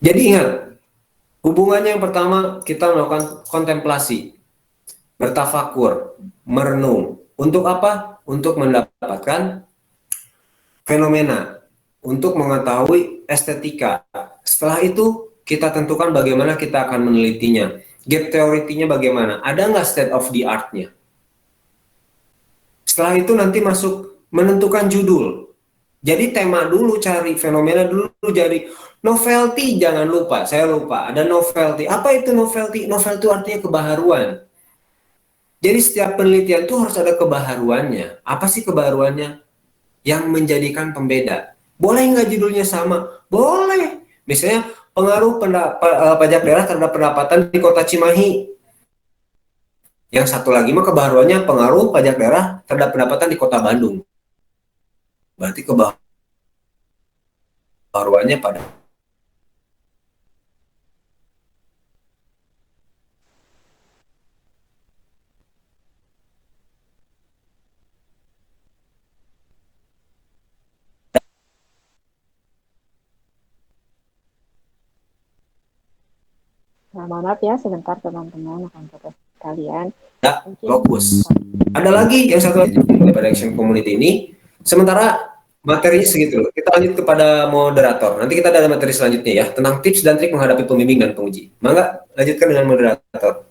Jadi ingat, hubungannya yang pertama kita melakukan kontemplasi, bertafakur, merenung. Untuk apa? Untuk mendapatkan fenomena, untuk mengetahui estetika. Setelah itu kita tentukan bagaimana kita akan menelitinya. Gap teoritinya bagaimana? Ada nggak state of the art-nya? Setelah itu nanti masuk menentukan judul. Jadi tema dulu, cari fenomena dulu, jadi novelty, jangan lupa, saya lupa, ada novelty. Apa itu novelty? Novelty artinya kebaharuan. Jadi setiap penelitian itu harus ada kebaharuannya. Apa sih kebaharuannya? Yang menjadikan pembeda. Boleh nggak judulnya sama? Boleh. Misalnya pengaruh pajak daerah terhadap pendapatan di kota Cimahi. Yang satu lagi mah kebaharuannya pengaruh pajak daerah terhadap pendapatan di kota Bandung. Berarti kebaharuannya pada. Nah, mohon maaf ya sebentar teman-teman akan putus kalian. Ya, Mungkin fokus. Ada lagi yang satu lagi daripada action community ini. Sementara materinya segitu. Kita lanjut kepada moderator. Nanti kita ada materi selanjutnya ya tentang tips dan trik menghadapi pembimbing dan penguji. Mangga lanjutkan dengan moderator.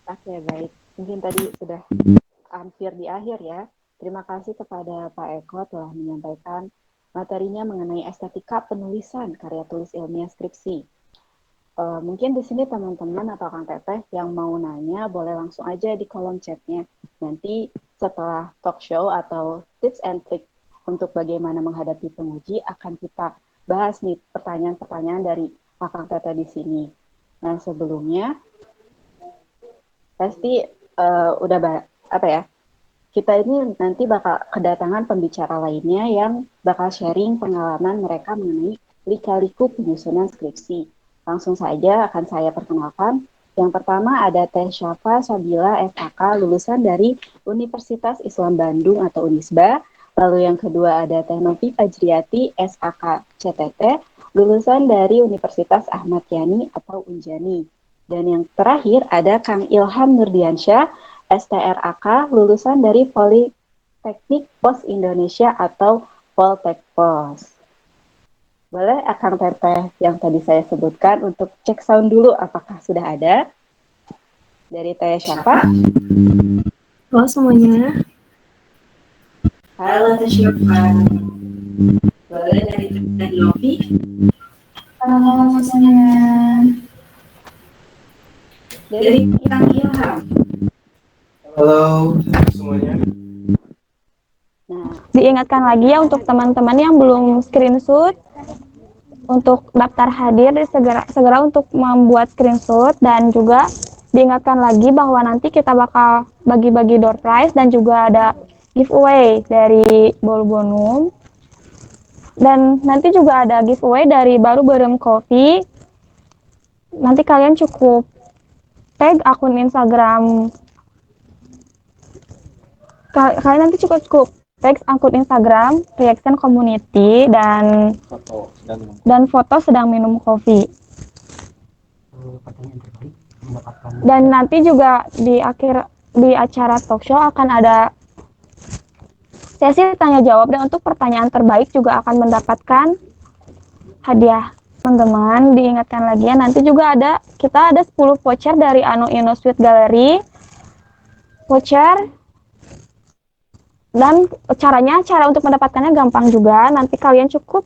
Oke, baik. Mungkin tadi sudah hampir di akhir ya. Terima kasih kepada Pak Eko telah menyampaikan materinya mengenai estetika penulisan karya tulis ilmiah skripsi. Mungkin di sini teman-teman atau Kang Teteh yang mau nanya boleh langsung aja di kolom chatnya. Nanti setelah talk show atau tips and trick untuk bagaimana menghadapi penguji akan kita bahas nih pertanyaan-pertanyaan dari Kang Teteh di sini. Nah sebelumnya pasti udah apa ya, kita ini nanti bakal kedatangan pembicara lainnya yang bakal sharing pengalaman mereka mengenai lika-liku penyusunan skripsi. Langsung saja akan saya perkenalkan. Yang pertama ada Teh Syafa Sabila FKK lulusan dari Universitas Islam Bandung atau Unisba. Lalu yang kedua ada Teh Novi Fajriati SKK CTT lulusan dari Universitas Ahmad Yani atau Unjani. Dan yang terakhir ada Kang Ilham Nurdiansyah STRAK lulusan dari Politeknik Pos Indonesia atau Poltek Pos. Boleh Akang Teteh yang tadi saya sebutkan untuk cek sound dulu apakah sudah ada dari Teh siapa? Halo semuanya. Halo Teh siapa? Boleh dari Teh Novi? Halo semuanya. Dari Kang Ilham. Halo semuanya. Nah, diingatkan lagi ya untuk teman-teman yang belum screenshot untuk daftar hadir segera untuk membuat screenshot, dan juga diingatkan lagi bahwa nanti kita bakal bagi-bagi door prize dan juga ada giveaway dari Bolu Bonum, dan nanti juga ada giveaway dari Baru Berem Coffee. Nanti kalian cukup tag akun Instagram kalian nanti cukup tag akun Instagram Reaction Community dan foto sedang minum kopi. Dan nanti juga di acara talk show akan ada sesi tanya jawab, dan untuk pertanyaan terbaik juga akan mendapatkan hadiah. Teman-teman diingatkan lagi ya, nanti juga kita ada 10 voucher dari Anu Ino Sweet Gallery. Voucher, dan cara untuk mendapatkannya gampang juga. Nanti kalian cukup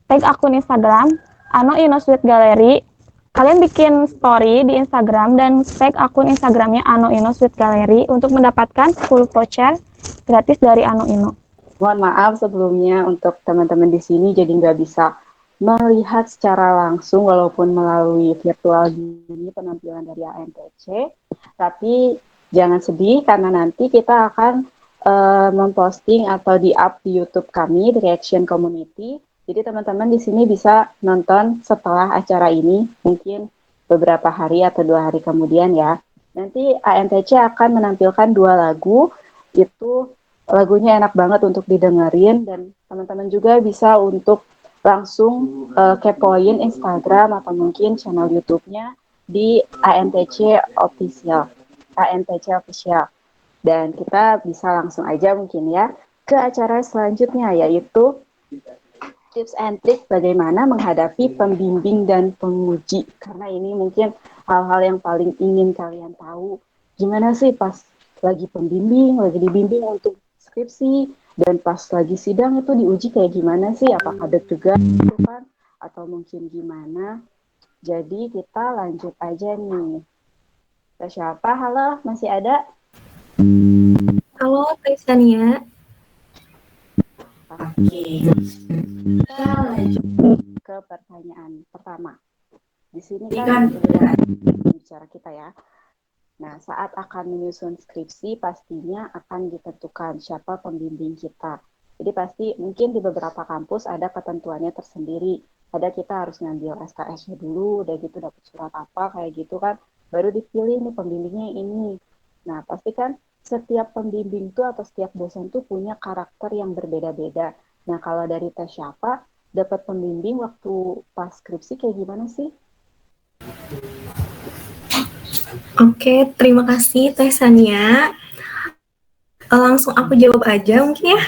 tag akun Instagram Anu Ino Sweet Gallery. Kalian bikin story di Instagram dan tag akun Instagramnya Anu Ino Sweet Gallery untuk mendapatkan 10 voucher gratis dari Anu Ino. Mohon maaf sebelumnya untuk teman-teman di sini jadi nggak bisa melihat secara langsung walaupun melalui virtual gini penampilan dari ANTC. Tapi jangan sedih karena nanti kita akan memposting atau di-up di YouTube kami, di Reaction Community. Jadi teman-teman di sini bisa nonton setelah acara ini, mungkin beberapa hari atau 2 hari kemudian ya. Nanti ANTC akan menampilkan 2 lagu, itu lagunya enak banget untuk didengerin, dan teman-teman juga bisa untuk langsung kepoin Instagram atau mungkin channel YouTube-nya di ANTC Official. Dan kita bisa langsung aja mungkin ya ke acara selanjutnya, yaitu tips and trick bagaimana menghadapi pembimbing dan penguji. Karena ini mungkin hal-hal yang paling ingin kalian tahu. Gimana sih pas lagi pembimbing, lagi dibimbing untuk skripsi, dan pas lagi sidang itu diuji kayak gimana sih? Apakah deg-degan gitu kan? Atau mungkin gimana? Jadi kita lanjut aja nih. Siapa? Halo, masih ada? Halo, Teh Sania. Oke. Kita lanjut ke pertanyaan pertama. Di sini kan bicara kita ya. Nah, saat akan menyusun skripsi, pastinya akan ditentukan siapa pembimbing kita. Jadi pasti mungkin di beberapa kampus ada ketentuannya tersendiri. Ada kita harus ngambil SKS-nya dulu, udah gitu dapat surat apa, kayak gitu kan. Baru dipilih nih pembimbingnya ini. Nah, pasti kan setiap pembimbing tuh atau setiap dosen tuh punya karakter yang berbeda-beda. Nah, kalau dari tes siapa, dapat pembimbing waktu pas skripsi kayak gimana sih? Oke, terima kasih Teh Sania. Langsung aku jawab aja mungkin ya.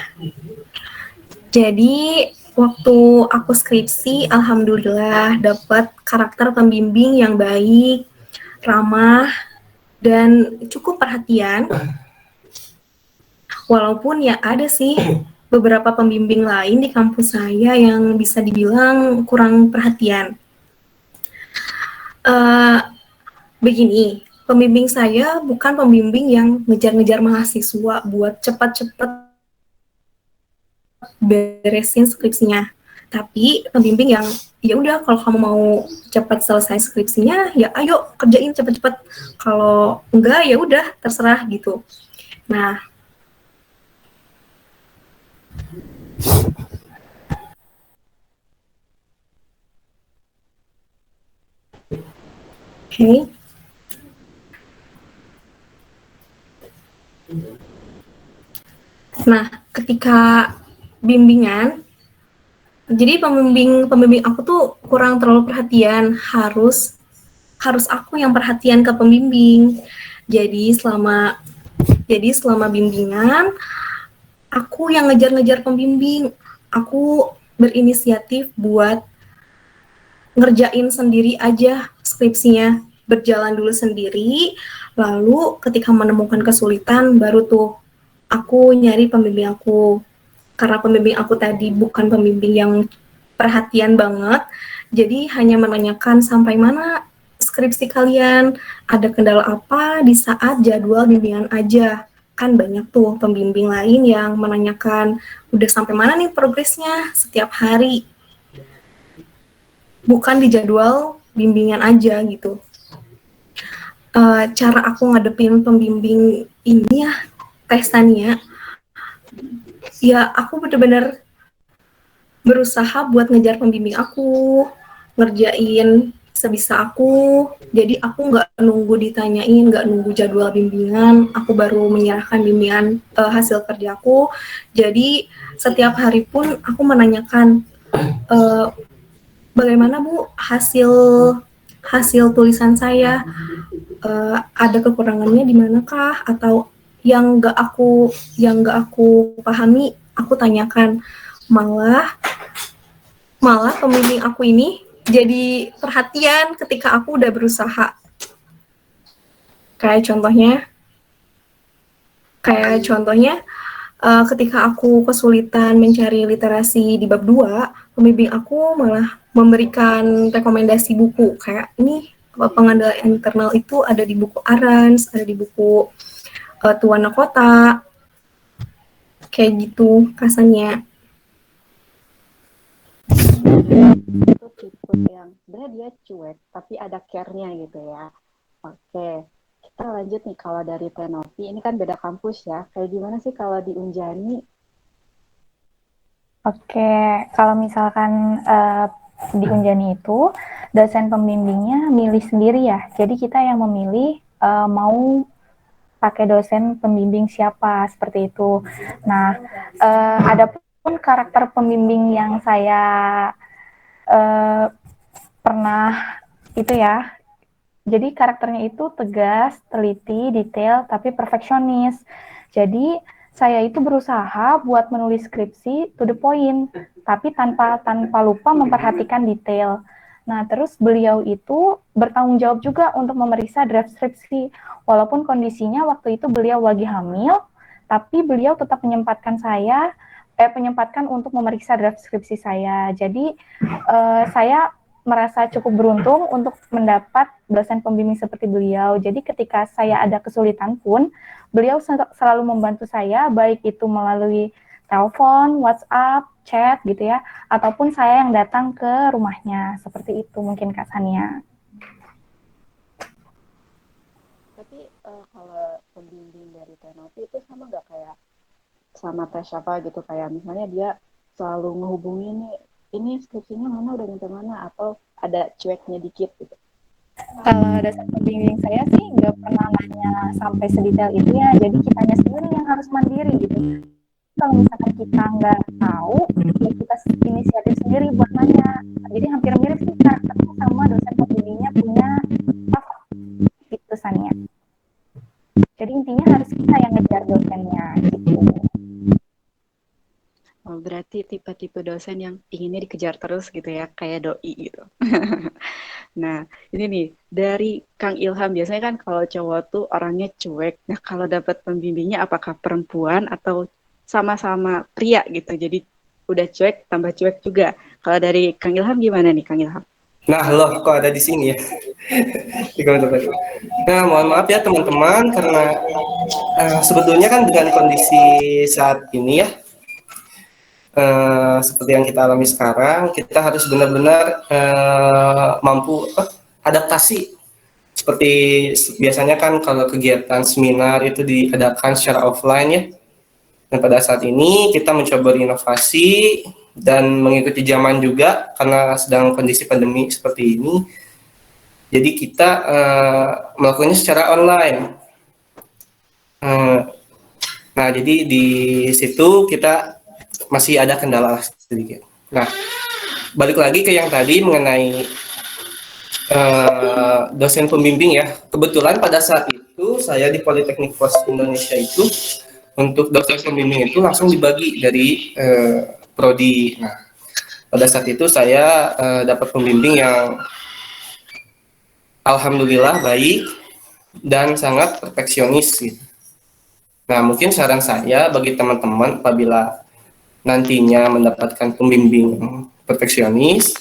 Jadi, waktu aku skripsi, alhamdulillah dapat karakter pembimbing yang baik, ramah, dan cukup perhatian. Walaupun ya ada sih beberapa pembimbing lain di kampus saya yang bisa dibilang kurang perhatian. Begini, pembimbing saya bukan pembimbing yang ngejar-ngejar mahasiswa buat cepat-cepat beresin skripsinya. Tapi pembimbing yang ya udah kalau kamu mau cepat selesai skripsinya ya ayo kerjain cepat-cepat. Kalau enggak ya udah terserah gitu. Nah, oke. Nah, ketika bimbingan, jadi pembimbing aku tuh kurang terlalu perhatian, harus aku yang perhatian ke pembimbing. Jadi selama bimbingan, aku yang ngejar-ngejar pembimbing. Aku berinisiatif buat ngerjain sendiri aja skripsinya, berjalan dulu sendiri, lalu ketika menemukan kesulitan, baru tuh aku nyari pembimbing aku. Karena pembimbing aku tadi bukan pembimbing yang perhatian banget, jadi hanya menanyakan sampai mana skripsi kalian, ada kendala apa di saat jadwal bimbingan aja. Kan banyak tuh pembimbing lain yang menanyakan, udah sampai mana nih progresnya setiap hari, bukan di jadwal bimbingan aja gitu. Cara aku ngadepin pembimbing ini ya, Teh Sania, ya aku bener-bener berusaha buat ngejar pembimbing aku, ngerjain sebisa aku. Jadi aku nggak nunggu ditanyain, nggak nunggu jadwal bimbingan, aku baru menyerahkan bimbingan hasil kerjaku. Jadi setiap hari pun aku menanyakan, bagaimana Bu hasil tulisan saya, ada kekurangannya di manakah, atau yang nggak aku pahami, aku tanyakan. Malah pembimbing aku ini jadi perhatian ketika aku udah berusaha. Kayak contohnya, ketika aku kesulitan mencari literasi di bab 2, pembimbing aku malah memberikan rekomendasi buku. Kayak ini pengendalian internal itu ada di buku Arans, ada di buku Tuana Kota, kayak gitu kasarnya. Itu tipe yang sebenarnya dia cuek, tapi ada care-nya gitu ya. Oke, kita lanjut nih kalau dari Tenovi, ini kan beda kampus ya. Kayak gimana sih kalau di Unjani? Oke, kalau misalkan di Unjani itu dosen pembimbingnya milih sendiri ya. Jadi kita yang memilih mau pakai dosen pembimbing siapa seperti itu. Nah, ada pun karakter pembimbing yang saya pernah itu ya. Jadi karakternya itu tegas, teliti, detail, tapi perfeksionis. Jadi saya itu berusaha buat menulis skripsi to the point, tapi tanpa lupa memperhatikan detail. Nah, terus beliau itu bertanggung jawab juga untuk memeriksa draft skripsi. Walaupun kondisinya waktu itu beliau lagi hamil, tapi beliau tetap menyempatkan untuk memeriksa draft skripsi saya. Jadi saya merasa cukup beruntung untuk mendapat dosen pembimbing seperti beliau. Jadi ketika saya ada kesulitan pun, beliau selalu membantu saya, baik itu melalui telepon, WhatsApp, chat gitu ya, ataupun saya yang datang ke rumahnya. Seperti itu mungkin Kak Sania. Tapi kalau pembimbing dari Tenopi itu sama nggak kayak sama tes apa gitu, kayak misalnya dia selalu ngehubungi nih, ini skripsinya mana, udah nyampe mana, atau ada cueknya dikit gitu? Kalau dosen pembimbing saya sih nggak pernah nanya sampai sedetail itu ya, jadi kitanya sendiri yang harus mandiri gitu. Kalau misalkan kita nggak tahu, ya kita inisiatif sendiri buat nanya. Jadi hampir mirip sih karakternya sama dosen pembimbingnya punya apa gitu Sania. Jadi intinya harus kita yang ngejar dosennya gitu. Oh, berarti tipe-tipe dosen yang inginnya dikejar terus gitu ya, kayak doi gitu. Nah, ini nih, dari Kang Ilham, biasanya kan kalau cowok tuh orangnya cuek. Nah, kalau dapat pembimbingnya apakah perempuan atau sama-sama pria gitu? Jadi udah cuek, tambah cuek juga. Kalau dari Kang Ilham gimana nih, Kang Ilham? Nah, loh, kok ada di sini ya? Di komentar tadi. Nah, mohon maaf ya teman-teman, karena sebetulnya kan dengan kondisi saat ini ya, seperti yang kita alami sekarang, kita harus benar-benar mampu adaptasi. Seperti biasanya kan kalau kegiatan seminar itu diadakan secara offline ya. Dan pada saat ini kita mencoba berinovasi dan mengikuti zaman juga karena sedang kondisi pandemi seperti ini. Jadi kita melakukannya secara online. Nah, jadi di situ kita masih ada kendala sedikit. Nah, balik lagi ke yang tadi mengenai dosen pembimbing ya. Kebetulan pada saat itu saya di Politeknik Pos Indonesia itu untuk dosen pembimbing itu langsung dibagi dari prodi. Nah, pada saat itu saya dapat pembimbing yang alhamdulillah baik dan sangat perfeksionis gitu. Nah, mungkin saran saya bagi teman-teman apabila nantinya mendapatkan pembimbing perfeksionis,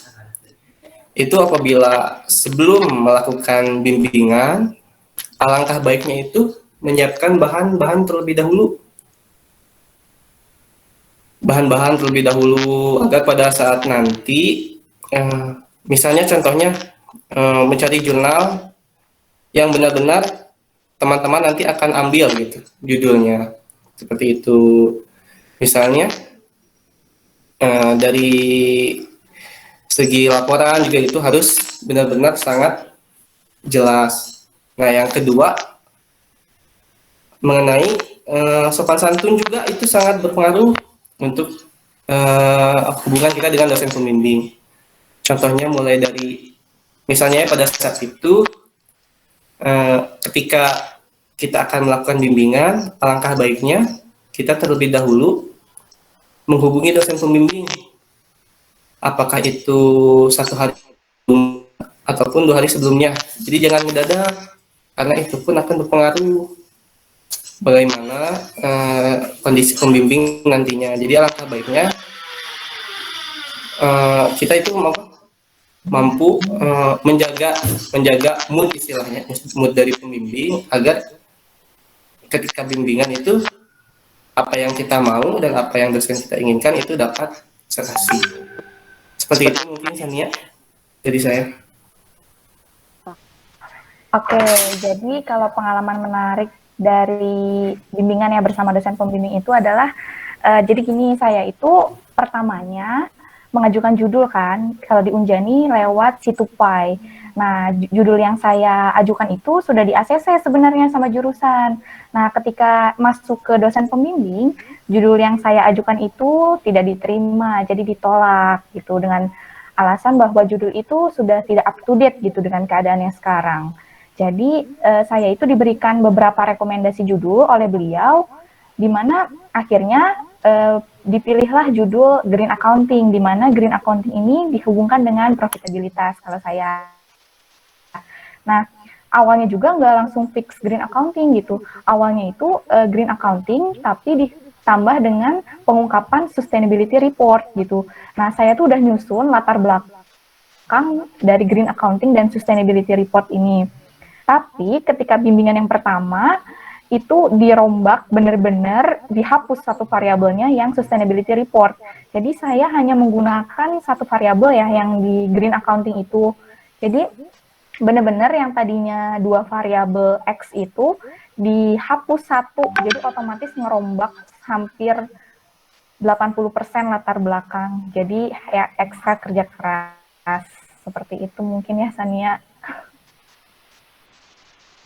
itu apabila sebelum melakukan bimbingan, alangkah baiknya itu menyiapkan bahan-bahan terlebih dahulu. Bahan-bahan terlebih dahulu agar pada saat nanti, misalnya contohnya mencari jurnal yang benar-benar teman-teman nanti akan ambil gitu judulnya, seperti itu. Misalnya dari segi laporan juga itu harus benar-benar sangat jelas. Nah, yang kedua mengenai sopan santun juga itu sangat berpengaruh untuk hubungan kita dengan dosen pembimbing. Contohnya mulai dari misalnya pada saat itu ketika kita akan melakukan bimbingan, alangkah baiknya kita terlebih dahulu menghubungi dosen pembimbing. Apakah itu 1 hari ataupun 2 hari sebelumnya. Jadi jangan mendadak, karena itu pun akan berpengaruh bagaimana kondisi pembimbing nantinya. Jadi alangkah baiknya kita itu mampu menjaga mood, istilahnya mood dari pembimbing, agar ketika bimbingan itu apa yang kita mau dan apa yang dosen kita inginkan itu dapat serasi. Seperti itu mungkin Sania dari saya. Oke, jadi kalau pengalaman menarik dari bimbingan ya bersama dosen pembimbing itu adalah jadi gini, saya itu pertamanya mengajukan judul kan, kalau di Unjani lewat Situpai. Nah, judul yang saya ajukan itu sudah di ACC sebenarnya sama jurusan. Nah, ketika masuk ke dosen pembimbing, judul yang saya ajukan itu tidak diterima, jadi ditolak gitu dengan alasan bahwa judul itu sudah tidak up to date gitu dengan keadaan yang sekarang. Jadi saya itu diberikan beberapa rekomendasi judul oleh beliau, di mana akhirnya dipilihlah judul Green Accounting, di mana Green Accounting ini dihubungkan dengan profitabilitas kalau saya. Nah, awalnya juga nggak langsung fix Green Accounting gitu. Awalnya itu Green Accounting, tapi ditambah dengan pengungkapan Sustainability Report gitu. Nah, saya tuh udah nyusun latar belakang dari Green Accounting dan Sustainability Report ini. Tapi ketika bimbingan yang pertama, itu dirombak benar-benar dihapus satu variabelnya yang sustainability report. Jadi saya hanya menggunakan satu variabel ya yang di green accounting itu. Jadi benar-benar yang tadinya 2 variabel X itu dihapus satu. Jadi otomatis ngerombak hampir 80% latar belakang. Jadi ya ekstra kerja keras. Seperti itu mungkin ya Sania.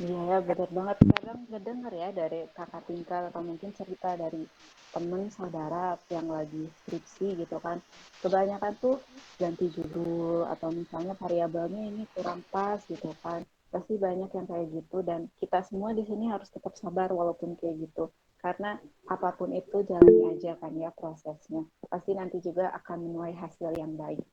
Iya ya, benar banget. Kadang ngedenger ya dari kakak tingkat atau mungkin cerita dari temen saudara yang lagi skripsi gitu kan. Kebanyakan tuh ganti judul atau misalnya variabelnya ini kurang pas gitu kan. Pasti banyak yang kayak gitu dan kita semua di sini harus tetap sabar walaupun kayak gitu. Karena apapun itu jalani aja kan ya prosesnya. Pasti nanti juga akan menuai hasil yang baik.